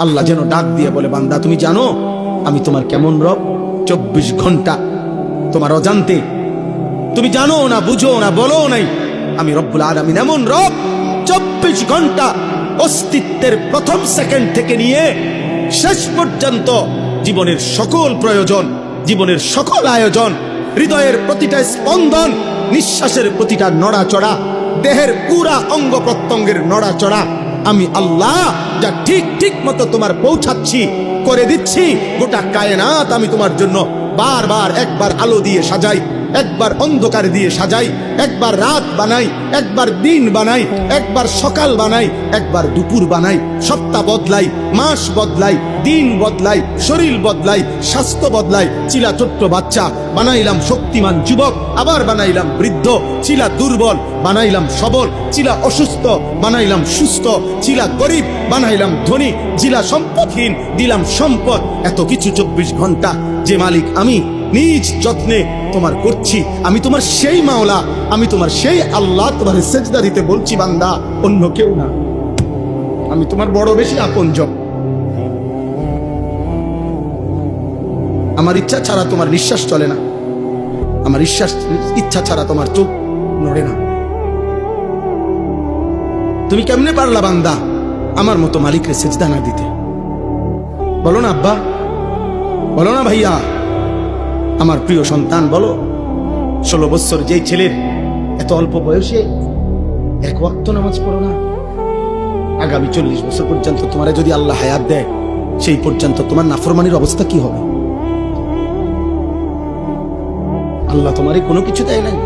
আল্লাহ যেন ডাক দিয়ে বলে, বান্দা তুমি জানো আমি তোমার কেমন রব? 24 ঘন্টা তোমার অজান্তে, তুমি জানো না, বুঝো না, বলো নাই, আমি রব্বুল আলামিন এমন রব 24 ঘন্টা অস্তিত্বের প্রথম সেকেন্ড থেকে নিয়ে শেষ পর্যন্ত জীবনের সকল প্রয়োজন, জীবনের সকল আয়োজন, হৃদয়ের প্রতিটা স্পন্দন, নিঃশ্বাসের প্রতিটা নড়াচড়া, দেহের পুরা অঙ্গ প্রত্যঙ্গের নড়াচড়া আমি আল্লাহ যা ঠিক ঠিক মতো তোমার পৌঁছাচ্ছি, করে দিচ্ছি। গোটা কায়নাত আমি তোমার জন্য বারবার একবার আলো দিয়ে সাজাই, একবার অন্ধকার দিয়ে সাজাই, একবার রাত বানাই, একবার দিন বানাই, একবার সকাল বানাই, একবার দুপুর বানাই, সপ্তাহ বদলাই, মাস বদলাই, দিন বদলাই, শরীর বদলাই, স্বাস্থ্য বদলাই। চিলা ছোট্ট বাচ্চা বানাইলাম শক্তিমান যুবক, আবার বানাইলাম বৃদ্ধ। চিলা দুর্বল বানাইলাম সবল, চিলা অসুস্থ বানাইলাম সুস্থ, চিলা গরিব বানাইলাম ধনী, চিলা সম্পদহীন দিলাম সম্পদ। এত কিছু 24 ঘন্টা যে মালিক আমি নিজ যত্নে তোমার করছি। আমি তোমার সেই মাওলা, আমি তোমার সেই আল্লাহ। তোমার সেজদা দিতে বলছি বান্দা, অন্য কেউ না। আমি তোমার বড় বেশি আপনজন। আমার ইচ্ছা ছাড়া তোমার নিঃশ্বাস চলে না, আমার ইচ্ছা ছাড়া তোমার চোখ নড়ে না। তুমি কেমনে পারলা বান্দা আমার মতো মালিকরে সেজদা না দিতে? বলো না আব্বা, বলো না ভাইয়া, আমার প্রিয় সন্তান বলো। 16 বছর যেই ছেলের এত অল্প বয়সে এক ওয়াক্ত নামাজ পড়ো না, আগামী 40 বছর পর্যন্ত তোমার যদি আল্লাহ হায়াত দেয়, সেই পর্যন্ত তোমার নাফরমানির অবস্থা কি হবে? আল্লাহ তোমারই কোনো কিছু দেয় নাই।